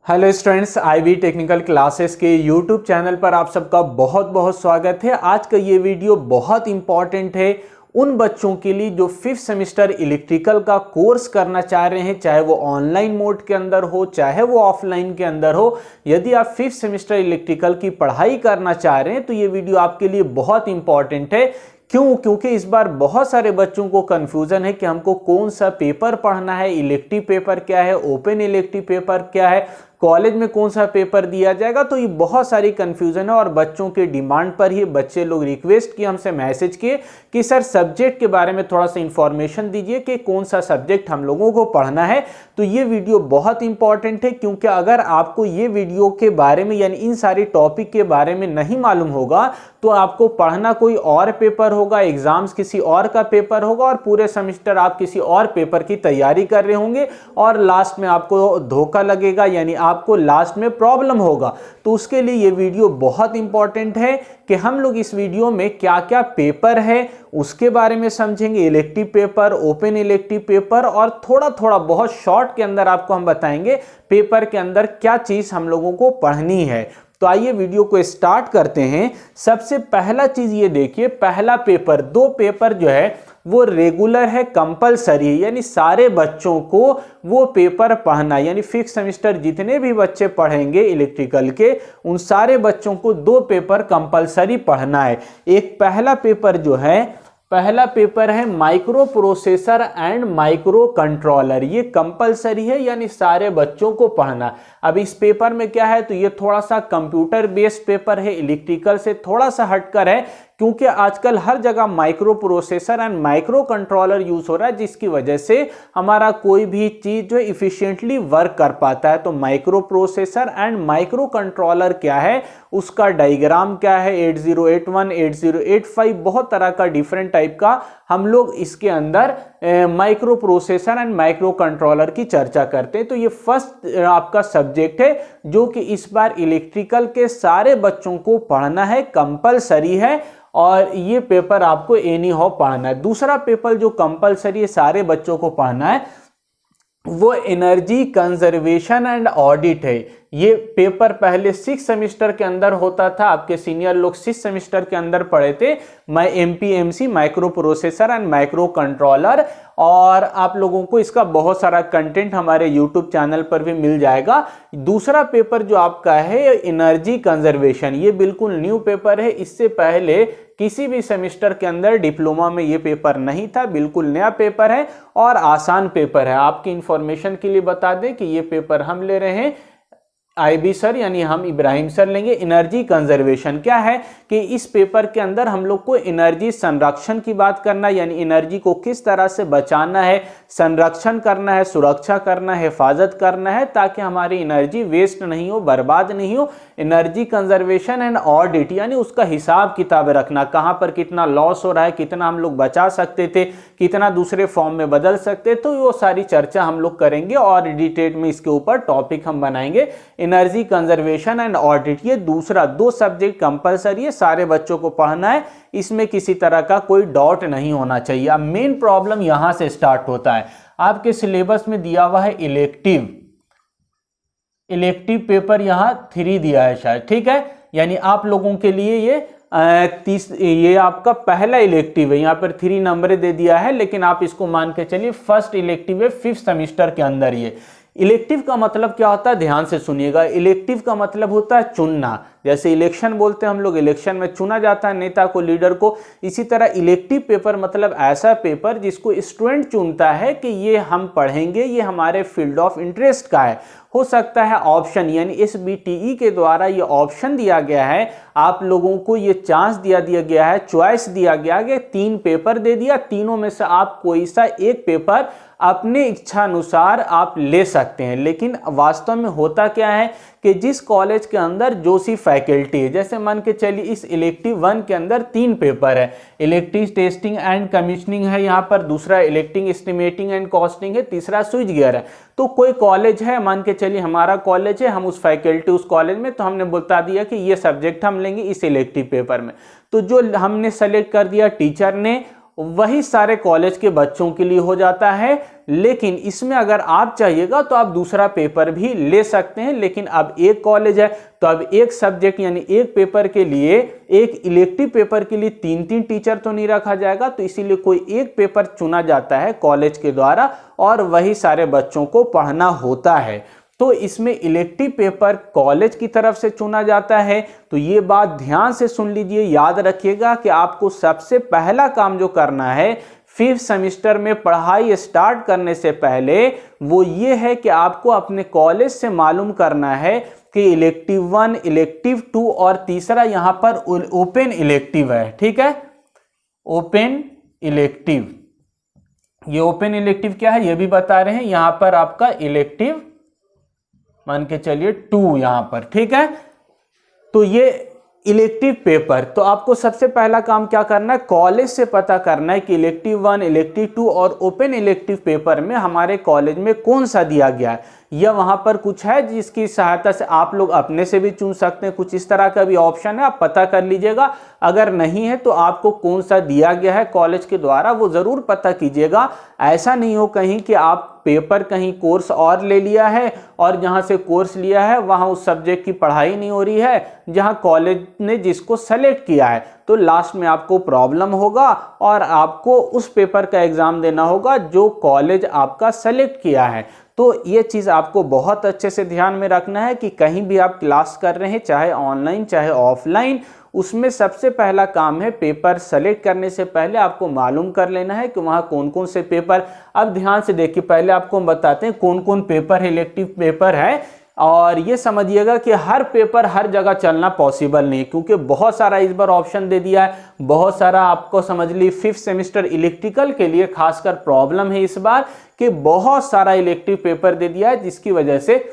Hello students, IV technical classes के YouTube channel पर आप सबका बहुत बहुत स्वागत है। आज का ये वीडियो बहुत इंपॉर्टेंट है उन बच्चों के लिए जो 5th सेमेस्टर इलेक्ट्रिकल का कोर्स करना चाह रहे हैं, चाहे वो ऑनलाइन मोड के अंदर हो चाहे वो ऑफलाइन के अंदर हो। यदि आप 5th सेमेस्टर इलेक्ट्रिकल की पढ़ाई करना चाह रहे हैं तो ये वीडियो आपके लिए बहुत इंपॉर्टेंट है। क्योंकि इस बार बहुत सारे बच्चों को कंफ्यूजन है कि हमको कौन सा पेपर पढ़ना है, इलेक्टिव पेपर क्या है, ओपन इलेक्टिव पेपर क्या है, कॉलेज में कौन सा पेपर दिया जाएगा। तो ये बहुत सारी कंफ्यूजन है और बच्चों के डिमांड पर ही बच्चे लोग रिक्वेस्ट किए, हमसे मैसेज किए कि सर सब्जेक्ट के बारे में थोड़ा सा इंफॉर्मेशन दीजिए कि कौन सा सब्जेक्ट हम लोगों को पढ़ना है। तो ये वीडियो बहुत इंपॉर्टेंट है, क्योंकि अगर आपको ये वीडियो के बारे में यानी इन सारे टॉपिक के बारे में नहीं मालूम होगा तो आपको पढ़ना कोई और पेपर होगा, एग्जाम्स किसी और का पेपर होगा और पूरे सेमेस्टर आप किसी और पेपर की तैयारी कर रहे होंगे और लास्ट में आपको धोखा लगेगा, यानी आपको लास्ट में प्रॉब्लम होगा। तो उसके लिए ये वीडियो बहुत इंपॉर्टेंट है कि हम लोग इस वीडियो में क्या क्या पेपर है उसके बारे में समझेंगे, elective paper, open elective paper, और थोड़ा थोड़ा बहुत शॉर्ट के अंदर आपको हम बताएंगे पेपर के अंदर क्या चीज हम लोगों को पढ़नी है। तो आइए वीडियो को स्टार्ट करते हैं। सबसे पहला चीज ये देखिए, पहला पेपर, दो पेपर जो है वो रेगुलर है, कंपलसरी है, यानी सारे बच्चों को वो पेपर पढ़ना, यानी 5th सेमेस्टर जितने भी बच्चे पढ़ेंगे इलेक्ट्रिकल के उन सारे बच्चों को दो पेपर कंपलसरी पढ़ना है। एक पहला पेपर जो है, पहला पेपर है micro processor and micro controller. ये कंपलसरी है, यानी सारे बच्चों को पढ़ना। अब इस पेपर में क्या है, तो ये थोड़ा सा कंप्यूटर बेस्ड पेपर है, इलेक्ट्रिकल से थोड़ा सा हटकर है, क्योंकि आजकल हर जगह micro processor and micro controller use हो रहा है, जिसकी वजह से हमारा कोई भी चीज जो इफिशिएंटली वर्क कर पाता है। तो micro processor and micro controller क्या है, उसका डायग्राम क्या है, 8081, 8085, बहुत तरह का डिफरेंट टाइप का हम लोग इसके अंदर micro processor and micro controller की चर्चा करते हैं। तो ये फर्स्ट आपका सब्जेक्ट है जो कि इस बार इलेक्ट्रिकल के सारे बच्चों को पढ़ना है, कंपलसरी है, और ये पेपर आपको एनी हाउ पढ़ना है। दूसरा पेपर जो कंपलसरी है सारे बच्चों को पढ़ना है वो एनर्जी कंजर्वेशन एंड ऑडिट है। ये पेपर पहले 6th सेमेस्टर के अंदर होता था, आपके सीनियर लोग 6th सेमेस्टर के अंदर पढ़े थे, MPMC micro processor and micro controller, और आप लोगों को इसका बहुत सारा कंटेंट हमारे यूट्यूब चैनल पर भी मिल जाएगा। दूसरा पेपर जो आपका है एनर्जी कंजर्वेशन, ये बिल्कुल न्यू पेपर है, इससे पहले किसी भी सेमेस्टर के अंदर डिप्लोमा में ये पेपर नहीं था, बिल्कुल नया पेपर है और आसान पेपर है। आपकी इंफॉर्मेशन के लिए बता दें कि ये पेपर हम ले रहे हैं, आईबी सर यानी हम इब्राहिम सर लेंगे। एनर्जी कंजर्वेशन क्या है कि इस पेपर के अंदर हम लोग को एनर्जी संरक्षण की बात करना, यानी एनर्जी को किस तरह से बचाना है, संरक्षण करना है, सुरक्षा करना है, हिफाजत करना है, ताकि हमारी एनर्जी वेस्ट नहीं हो, बर्बाद नहीं हो। एनर्जी कंजर्वेशन एंड ऑडिट, यानी उसका हिसाब किताब रखना, कहाँ पर कितना लॉस हो रहा है, कितना हम लोग बचा सकते थे, कितना दूसरे फॉर्म में बदल सकते, तो वो सारी चर्चा हम लोग करेंगे और डिटेल में इसके ऊपर टॉपिक हम बनाएंगे। एनर्जी कंजर्वेशन एंड ऑडिट, ये दूसरा, दो सब्जेक्ट कंपलसरी है, सारे बच्चों को पढ़ना है, इसमें किसी तरह का कोई डाउट नहीं होना चाहिए। अब मेन प्रॉब्लम यहां से स्टार्ट होता है, आपके सिलेबस में दिया हुआ है इलेक्टिव पेपर यहां 3 दिया है शायद, ठीक है, यानी आप लोगों के लिए ये आपका पहला इलेक्टिव है, यहाँ पर 3 नंबर दे दिया है, लेकिन आप इसको मान के चलिए फर्स्ट इलेक्टिव है 5th सेमेस्टर के अंदर। ये इलेक्टिव का मतलब क्या होता है, ध्यान से सुनिएगा। इलेक्टिव का मतलब होता है चुनना, जैसे इलेक्शन बोलते हैं हम लोग, इलेक्शन में चुना जाता है नेता को, लीडर को। इसी तरह इलेक्टिव पेपर मतलब ऐसा पेपर जिसको स्टूडेंट चुनता है कि ये हम पढ़ेंगे, ये हमारे फील्ड ऑफ इंटरेस्ट का है। हो सकता है ऑप्शन, यानी SBTE के द्वारा ये ऑप्शन दिया गया है, आप लोगों को ये चांस दिया गया है, चॉइस दिया गया है, 3 पेपर दे दिया, तीनों में से आप कोई सा एक पेपर अपने इच्छा अनुसार आप ले सकते हैं। लेकिन वास्तव में होता क्या है कि जिस कॉलेज के अंदर जो सी फैकल्टी है, जैसे मान के चलिए इस इलेक्टिव 1 के अंदर 3 पेपर है, इलेक्ट्रिक टेस्टिंग एंड कमीशनिंग है यहाँ पर, दूसरा इलेक्ट्रिक एस्टिमेटिंग एंड कॉस्टिंग है, तीसरा स्विच गियर है। तो कोई कॉलेज है, मान के चलिए हमारा कॉलेज है, हम उस फैकल्टी उस कॉलेज में, तो हमने बता दिया कि ये सब्जेक्ट हम लेंगे इस इलेक्टिव पेपर में। तो जो हमने सेलेक्ट कर दिया टीचर ने, वही सारे कॉलेज के बच्चों के लिए हो जाता है। लेकिन इसमें अगर आप चाहिएगा तो आप दूसरा पेपर भी ले सकते हैं, लेकिन अब एक कॉलेज है तो अब एक सब्जेक्ट यानी एक पेपर के लिए, एक इलेक्टिव पेपर के लिए 3-3 टीचर तो नहीं रखा जाएगा, तो इसीलिए कोई एक पेपर चुना जाता है कॉलेज के द्वारा और वही सारे बच्चों को पढ़ना होता है। तो इसमें इलेक्टिव पेपर कॉलेज की तरफ से चुना जाता है। तो ये बात ध्यान से सुन लीजिए, याद रखिएगा कि आपको सबसे पहला काम जो करना है 5th सेमेस्टर में पढ़ाई स्टार्ट करने से पहले, वो ये है कि आपको अपने कॉलेज से मालूम करना है कि इलेक्टिव 1, इलेक्टिव 2 और तीसरा यहां पर ओपन इलेक्टिव है। ठीक है, ओपन इलेक्टिव, ये ओपन इलेक्टिव क्या है ये भी बता रहे हैं। यहां पर आपका इलेक्टिव मान के चलिए 2 यहां पर, ठीक है। तो ये इलेक्टिव पेपर, तो आपको सबसे पहला काम क्या करना है, कॉलेज से पता करना है कि इलेक्टिव 1, इलेक्टिव 2 और ओपन इलेक्टिव पेपर में हमारे कॉलेज में कौन सा दिया गया है, या वहां पर कुछ है जिसकी सहायता से आप लोग अपने से भी चुन सकते हैं। कुछ इस तरह का भी ऑप्शन है, आप पता कर लीजिएगा। अगर नहीं है तो आपको कौन सा दिया गया है कॉलेज के द्वारा वो जरूर पता कीजिएगा। ऐसा नहीं हो कहीं कि आप पेपर कहीं कोर्स और ले लिया है और जहां से कोर्स लिया है वहां उस सब्जेक्ट की पढ़ाई नहीं हो रही है जहां कॉलेज ने जिसको सेलेक्ट किया है, तो लास्ट में आपको प्रॉब्लम होगा और आपको उस पेपर का एग्जाम देना होगा जो कॉलेज आपका सेलेक्ट किया है। तो ये चीज़ आपको बहुत अच्छे से ध्यान में रखना है कि कहीं भी आप क्लास कर रहे हैं, चाहे ऑनलाइन चाहे ऑफलाइन, उसमें सबसे पहला काम है पेपर सेलेक्ट करने से पहले आपको मालूम कर लेना है कि वहाँ कौन कौन से पेपर। अब ध्यान से देखिए, पहले आपको हम बताते हैं कौन कौन पेपर इलेक्टिव पेपर है, और ये समझिएगा कि हर पेपर हर जगह चलना पॉसिबल नहीं है, क्योंकि बहुत सारा इस बार ऑप्शन दे दिया है, बहुत सारा आपको समझ ली 5th सेमेस्टर इलेक्ट्रिकल के लिए खासकर प्रॉब्लम है इस बार कि बहुत सारा इलेक्टिव पेपर दे दिया है, जिसकी वजह से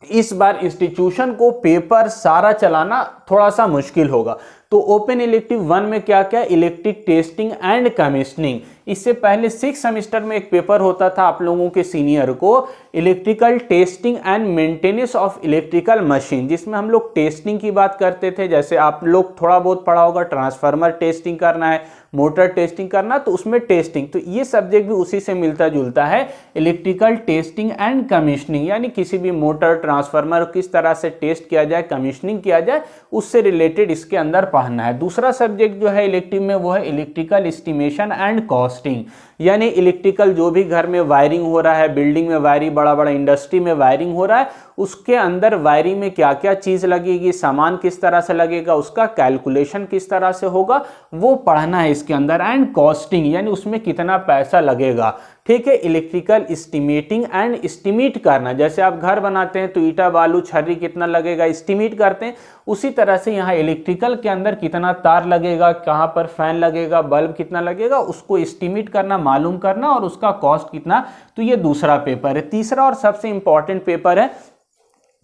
इस बार इंस्टीट्यूशन को पेपर सारा चलाना थोड़ा सा मुश्किल होगा। तो ओपन इलेक्टिव 1 में क्या क्या, इलेक्ट्रिक टेस्टिंग एंड कमीशनिंग। इससे पहले 6th सेमेस्टर में एक पेपर होता था आप लोगों के सीनियर को, electrical testing and maintenance of electrical machine, जिसमें हम लोग टेस्टिंग की बात करते थे। जैसे आप लोग थोड़ा बहुत पढ़ा होगा, ट्रांसफार्मर टेस्टिंग करना है, मोटर टेस्टिंग करना, तो उसमें टेस्टिंग, तो ये सब्जेक्ट भी उसी से मिलता जुलता है, इलेक्ट्रिकल टेस्टिंग एंड कमीशनिंग, यानी किसी भी मोटर ट्रांसफार्मर किस तरह से टेस्ट किया जाए, कमीशनिंग किया जाए, उससे रिलेटेड इसके अंदर पढ़ना है। दूसरा सब्जेक्ट जो है इलेक्टिव में वो है इलेक्ट्रिकल एस्टिमेशन एंड कॉस्टिंग, यानी इलेक्ट्रिकल जो भी घर में वायरिंग हो रहा है, बिल्डिंग में वायरिंग, बड़ा बड़ा इंडस्ट्री में वायरिंग हो रहा है, उसके अंदर वायरिंग में क्या क्या चीज़ लगेगी, सामान किस तरह से लगेगा, उसका कैलकुलेशन किस तरह से होगा, वो पढ़ना है इसके अंदर। एंड कॉस्टिंग, यानी उसमें कितना पैसा लगेगा। ठीक है, इलेक्ट्रिकल एस्टिमेटिंग एंड एस्टिमेट करना, जैसे आप घर बनाते हैं तो ईटा बालू छर्री कितना लगेगा एस्टिमेट करते हैं, उसी तरह से यहाँ इलेक्ट्रिकल के अंदर कितना तार लगेगा, कहाँ पर फैन लगेगा, बल्ब कितना लगेगा, उसको एस्टिमेट करना, मालूम करना, और उसका कॉस्ट कितना। तो ये दूसरा पेपर है। तीसरा और सबसे इंपॉर्टेंट पेपर है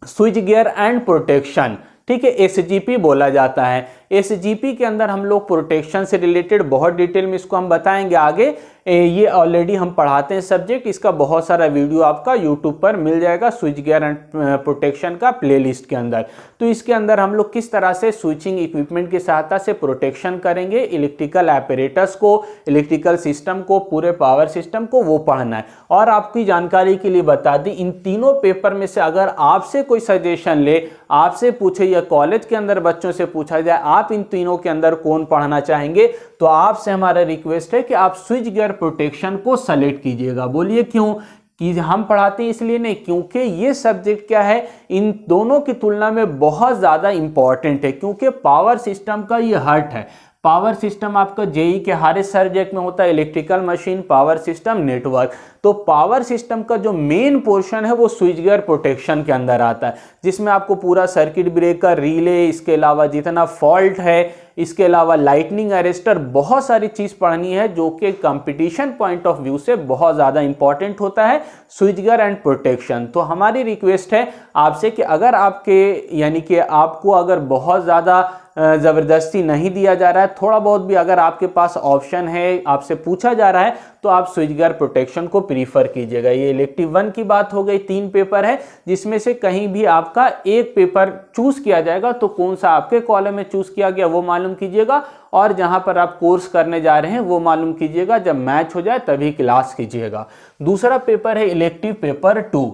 स्विच गियर एंड प्रोटेक्शन। ठीक है, एसजीपी बोला जाता है। एसजीपी के अंदर हम लोग प्रोटेक्शन से रिलेटेड बहुत डिटेल में इसको हम बताएंगे आगे। ये ऑलरेडी हम पढ़ाते हैं सब्जेक्ट, इसका बहुत सारा वीडियो आपका यूट्यूब पर मिल जाएगा स्विच गियर एंड प्रोटेक्शन का प्लेलिस्ट के अंदर। तो इसके अंदर हम लोग किस तरह से स्विचिंग इक्विपमेंट की सहायता से प्रोटेक्शन करेंगे इलेक्ट्रिकल एपरेटस को, इलेक्ट्रिकल सिस्टम को, पूरे पावर सिस्टम को, वो पढ़ना है। और आपकी जानकारी के लिए बता दी, इन तीनों पेपर में से अगर आपसे कोई सजेशन ले, आपसे पूछे या कॉलेज के अंदर बच्चों से पूछा जाए आप इन तीनों के अंदर कौन पढ़ना चाहेंगे, तो आपसे हमारा रिक्वेस्ट है कि आप स्विच गियर प्रोटेक्शन को सेलेक्ट कीजिएगा। बोलिए क्यों? कि हम पढ़ाते हैं इसलिए नहीं, क्योंकि ये सब्जेक्ट क्या है, इन दोनों की तुलना में बहुत ज़्यादा इंपॉर्टेंट है, क्योंकि पावर सिस्टम का ये हार्ट है। पावर सिस्टम आपका जेई के हर सब्जेक्ट में होता है, electrical machine, power system, network. तो पावर सिस्टम का जो मेन पोर्शन है वो स्विच गियर प्रोटेक्शन के अंदर आता है, जिसमें आपको पूरा सर्किट ब्रेकर, रिले, इसके अलावा जितना फॉल्ट है, इसके अलावा लाइटनिंग अरेस्टर, बहुत सारी चीज़ पढ़नी है जो कि कंपटीशन पॉइंट ऑफ व्यू से बहुत ज़्यादा इंपॉर्टेंट होता है, स्विच गियर एंड प्रोटेक्शन। तो हमारी रिक्वेस्ट है आपसे कि अगर आपके यानी कि आपको अगर बहुत ज़्यादा ज़बरदस्ती नहीं दिया जा रहा है, थोड़ा बहुत भी अगर आपके पास ऑप्शन है, आपसे पूछा जा रहा है, तो आप स्विच गियर प्रोटेक्शन को प्रीफर कीजिएगा। ये इलेक्टिव 1 की बात हो गई, 3 पेपर है जिसमें से कहीं भी आपका एक पेपर चूज किया जाएगा, तो कौन सा आपके कॉलम में चूज किया गया वो मालूम कीजिएगा, और जहां पर आप कोर्स करने जा रहे हैं वो मालूम कीजिएगा। जब मैच हो जाए तभी क्लास कीजिएगा। दूसरा पेपर है इलेक्टिव पेपर 2।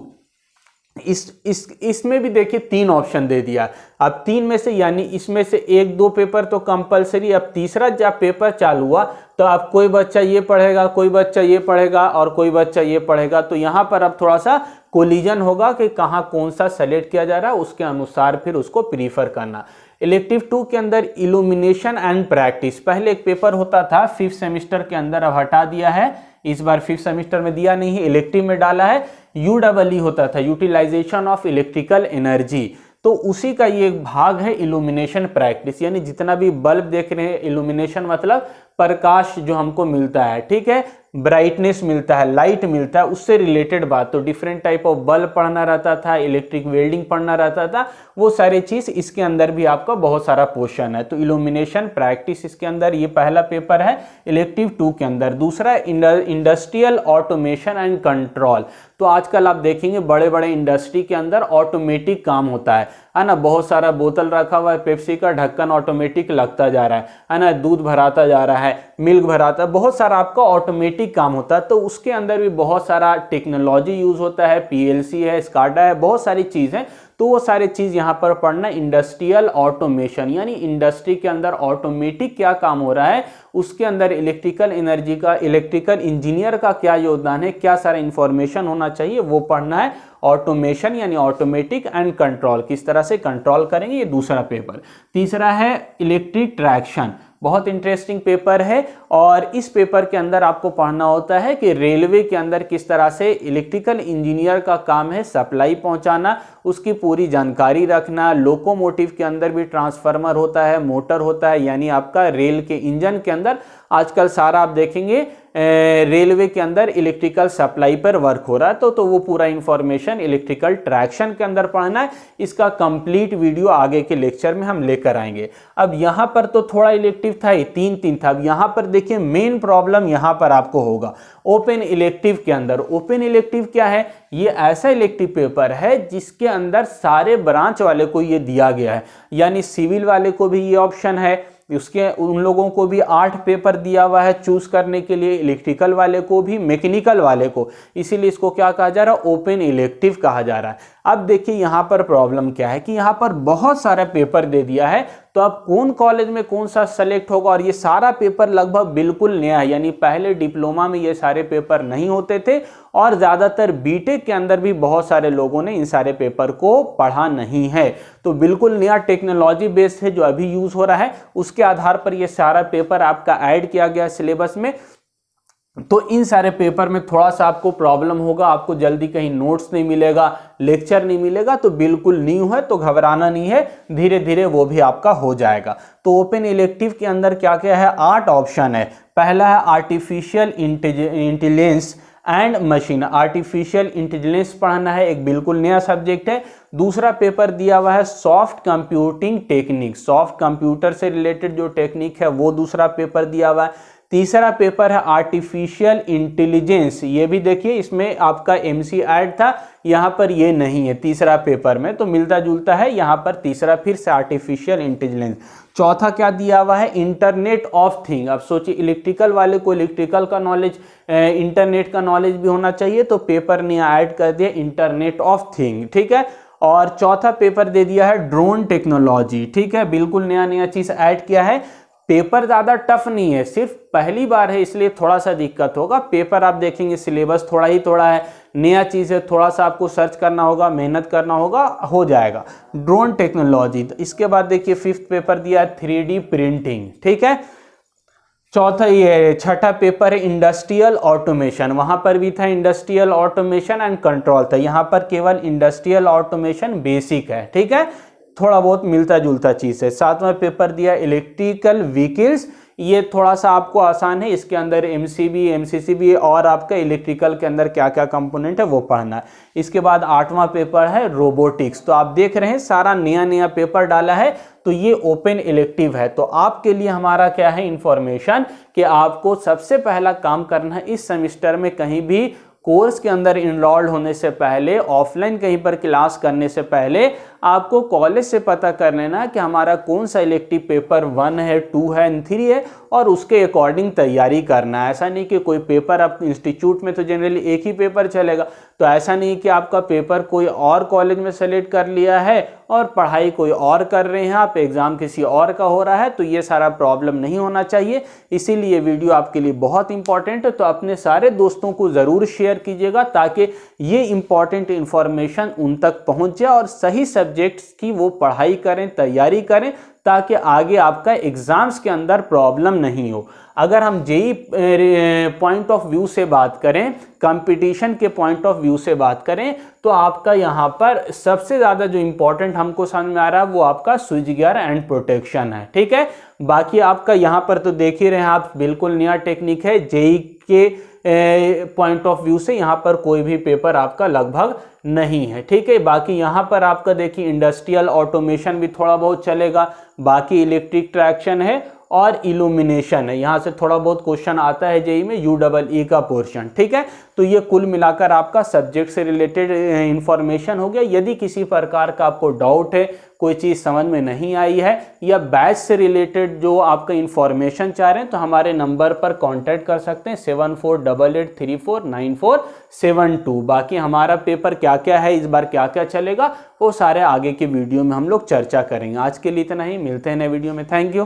इसमें भी देखिए 3 ऑप्शन दे दिया। अब 3 में से यानी इसमें से 1-2 पेपर तो कंपलसरी। अब तीसरा जब पेपर चालू हुआ तो अब कोई बच्चा ये पढ़ेगा, कोई बच्चा ये पढ़ेगा और कोई बच्चा ये पढ़ेगा, तो यहाँ पर अब थोड़ा सा कोलिजन होगा कि कहाँ कौन सा सेलेक्ट किया जा रहा है, उसके अनुसार फिर उसको प्रीफर करना। इलेक्टिव 2 के अंदर इल्यूमिनेशन एंड प्रैक्टिस, पहले एक पेपर होता था 5th सेमेस्टर के अंदर, अब हटा दिया है, इस बार 5th सेमेस्टर में दिया नहीं है, इलेक्टिव में डाला है। UEE होता था, यूटिलाइजेशन ऑफ इलेक्ट्रिकल एनर्जी, तो उसी का ये एक भाग है इल्यूमिनेशन प्रैक्टिस। यानी जितना भी बल्ब देख रहे हैं, इल्यूमिनेशन मतलब प्रकाश जो हमको मिलता है, ठीक है, ब्राइटनेस मिलता है, लाइट मिलता है, उससे रिलेटेड बात। तो डिफरेंट टाइप ऑफ बल्ब पढ़ना रहता था, इलेक्ट्रिक वेल्डिंग पढ़ना रहता था, वो सारी चीज इसके अंदर भी आपका बहुत सारा पोर्शन है। तो इल्यूमिनेशन प्रैक्टिस इसके अंदर ये पहला पेपर है इलेक्टिव 2 के अंदर। दूसरा इंडस्ट्रियल ऑटोमेशन एंड कंट्रोल, तो आजकल आप देखेंगे बड़े बड़े इंडस्ट्री के अंदर ऑटोमेटिक काम होता है ना, बहुत सारा बोतल रखा हुआ है, पेप्सी का ढक्कन ऑटोमेटिक लगता जा रहा है ना, दूध भराता जा रहा है, मिल्क भराता है, बहुत सारा आपका ऑटोमेटिक काम होता है। तो उसके अंदर भी बहुत सारा टेक्नोलॉजी यूज होता है, PLC है, स्काडा है, बहुत सारी चीज है। तो वो सारी चीज यहाँ पर पढ़ना। इंडस्ट्रियल ऑटोमेशन यानी इंडस्ट्री के अंदर ऑटोमेटिक क्या काम हो रहा है, उसके अंदर इलेक्ट्रिकल एनर्जी का, इलेक्ट्रिकल इंजीनियर का क्या योगदान है, क्या सारा इंफॉर्मेशन होना चाहिए, वो पढ़ना है। ऑटोमेशन यानी ऑटोमेटिक एंड कंट्रोल, किस तरह से कंट्रोल करेंगे, ये दूसरा पेपर। तीसरा है इलेक्ट्रिक ट्रैक्शन, बहुत इंटरेस्टिंग पेपर है, और इस पेपर के अंदर आपको पढ़ना होता है कि रेलवे के अंदर किस तरह से इलेक्ट्रिकल इंजीनियर का काम है सप्लाई पहुंचाना, उसकी पूरी जानकारी रखना। लोकोमोटिव के अंदर भी ट्रांसफार्मर होता है, मोटर होता है, यानी आपका रेल के इंजन के अंदर आजकल सारा आप देखेंगे रेलवे के अंदर इलेक्ट्रिकल सप्लाई पर वर्क हो रहा है। तो वो पूरा इंफॉर्मेशन इलेक्ट्रिकल ट्रैक्शन के अंदर पढ़ना है। इसका कंप्लीट वीडियो आगे के लेक्चर में हम लेकर आएंगे। अब यहाँ पर तो थोड़ा इलेक्टिव था, 3 था। अब यहाँ पर देखिए मेन प्रॉब्लम यहाँ पर आपको होगा ओपन इलेक्टिव के अंदर। ओपन इलेक्टिव क्या है, ये ऐसा इलेक्टिव पेपर है जिसके अंदर सारे ब्रांच वाले को ये दिया गया है, यानी सिविल वाले को भी ये ऑप्शन है, उसके उन लोगों को भी 8 पेपर दिया हुआ है चूज करने के लिए, इलेक्ट्रिकल वाले को भी, मैकेनिकल वाले को, इसीलिए इसको क्या कहा जा रहा है, ओपन इलेक्टिव कहा जा रहा है। अब देखिए यहाँ पर प्रॉब्लम क्या है कि यहाँ पर बहुत सारा पेपर दे दिया है, तो अब कौन कॉलेज में कौन सा सेलेक्ट होगा, और ये सारा पेपर लगभग बिल्कुल नया है, यानी पहले डिप्लोमा में ये सारे पेपर नहीं होते थे, और ज्यादातर बीटेक के अंदर भी बहुत सारे लोगों ने इन सारे पेपर को पढ़ा नहीं है। तो बिल्कुल नया टेक्नोलॉजी बेस्ड है जो अभी यूज हो रहा है, उसके आधार पर ये सारा पेपर आपका ऐड किया गया सिलेबस में। तो इन सारे पेपर में थोड़ा सा आपको प्रॉब्लम होगा, आपको जल्दी कहीं नोट्स नहीं मिलेगा, लेक्चर नहीं मिलेगा, तो बिल्कुल न्यू है तो घबराना नहीं है, धीरे धीरे वो भी आपका हो जाएगा। तो ओपन इलेक्टिव के अंदर क्या क्या है, 8 ऑप्शन है। पहला है artificial intelligence and machine, artificial intelligence पढ़ना है, एक बिल्कुल नया सब्जेक्ट है। दूसरा पेपर दिया हुआ है soft computing technique, soft computer से रिलेटेड जो टेक्निक है वो दूसरा पेपर दिया हुआ है। तीसरा पेपर है आर्टिफिशियल इंटेलिजेंस, ये भी देखिए इसमें आपका MC ऐड था, यहाँ पर ये नहीं है तीसरा पेपर में, तो मिलता जुलता है, यहाँ पर तीसरा फिर से आर्टिफिशियल इंटेलिजेंस। चौथा क्या दिया हुआ है, इंटरनेट ऑफ थिंग। अब सोचिए इलेक्ट्रिकल वाले को इलेक्ट्रिकल का नॉलेज, इंटरनेट का नॉलेज भी होना चाहिए, तो पेपर ने ऐड कर दिया इंटरनेट ऑफ थिंग, ठीक है। और चौथा पेपर दे दिया है ड्रोन टेक्नोलॉजी, ठीक है, बिल्कुल नया नया चीज ऐड किया है। पेपर ज़्यादा टफ नहीं है, सिर्फ पहली बार है इसलिए थोड़ा सा दिक्कत होगा। पेपर आप देखेंगे सिलेबस थोड़ा है, नया चीज़ है, थोड़ा सा आपको सर्च करना होगा, मेहनत करना होगा, हो जाएगा। Drone technology. इसके बाद देखिए 5th पेपर दिया है 3D प्रिंटिंग, ठीक है। चौथा ये 6ठा पेपर है इंडस्ट्रियल ऑटोमेशन, वहां पर भी था इंडस्ट्रियल ऑटोमेशन एंड कंट्रोल था, यहाँ पर केवल इंडस्ट्रियल ऑटोमेशन बेसिक है, ठीक है, थोड़ा बहुत मिलता जुलता चीज है। 7वां पेपर दिया इलेक्ट्रिकल व्हीकल्स, ये थोड़ा सा आपको आसान है, इसके अंदर MCB MCCB और आपका इलेक्ट्रिकल के अंदर क्या क्या कंपोनेंट है वो पढ़ना है। इसके बाद 8वां पेपर है रोबोटिक्स। तो आप देख रहे हैं सारा नया नया पेपर डाला है, तो ये ओपन इलेक्टिव है। तो आपके लिए हमारा क्या है इंफॉर्मेशन कि आपको सबसे पहला काम करना है, इस सेमेस्टर में कहीं भी कोर्स के अंदर इनरोल्ड होने से पहले, ऑफलाइन कहीं पर क्लास करने से पहले आपको कॉलेज से पता कर लेना कि हमारा कौन सा इलेक्टिव पेपर 1 है, 2 है, 3 है और उसके अकॉर्डिंग तैयारी करना है। ऐसा नहीं कि कोई पेपर, आप इंस्टीट्यूट में तो जनरली एक ही पेपर चलेगा, तो ऐसा नहीं कि आपका पेपर कोई और कॉलेज में सेलेक्ट कर लिया है और पढ़ाई कोई और कर रहे हैं आप, एग्जाम किसी और का हो रहा है, तो ये सारा प्रॉब्लम नहीं होना चाहिए। इसीलिए वीडियो आपके लिए बहुत इंपॉर्टेंट है, तो अपने सारे दोस्तों को ज़रूर शेयर कीजिएगा ताकि ये इंपॉर्टेंट इंफॉर्मेशन उन तक पहुंच जाए और सही सब्जेक्ट्स की वो पढ़ाई करें, तैयारी करें, ताकि आगे आपका एग्जाम्स के अंदर प्रॉब्लम नहीं हो। अगर हम जेई पॉइंट ऑफ व्यू से बात करें, कंपटीशन के पॉइंट ऑफ व्यू से बात करें, तो आपका यहाँ पर सबसे ज़्यादा जो इंपॉर्टेंट हमको समझ में आ रहा है वो आपका स्विच गियर एंड प्रोटेक्शन है। ठीक है, बाकी आपका यहाँ पर तो देख ही रहे हैं आप, बिल्कुल नया टेक्निक है। जेई के पॉइंट ऑफ व्यू से यहाँ पर कोई भी पेपर आपका लगभग नहीं है। ठीक है, बाकी यहाँ पर आपका देखिए इंडस्ट्रियल ऑटोमेशन भी थोड़ा बहुत चलेगा, बाकी इलेक्ट्रिक ट्रैक्शन है और इल्यूमिनेशन है। यहाँ से थोड़ा बहुत क्वेश्चन आता है जेई में, UEE का पोर्शन। ठीक है, तो ये कुल मिलाकर आपका सब्जेक्ट से रिलेटेड इंफॉर्मेशन हो गया। यदि किसी प्रकार का आपको डाउट है, कोई चीज़ समझ में नहीं आई है या बैच से रिलेटेड जो आपका इंफॉर्मेशन चाह रहे हैं, तो हमारे नंबर पर कांटेक्ट कर सकते हैं 7488349472। बाकी हमारा पेपर क्या क्या है, इस बार क्या क्या चलेगा, वो सारे आगे के वीडियो में हम लोग चर्चा करेंगे। आज के लिए इतना ही, मिलते हैं नए वीडियो में। Thank you.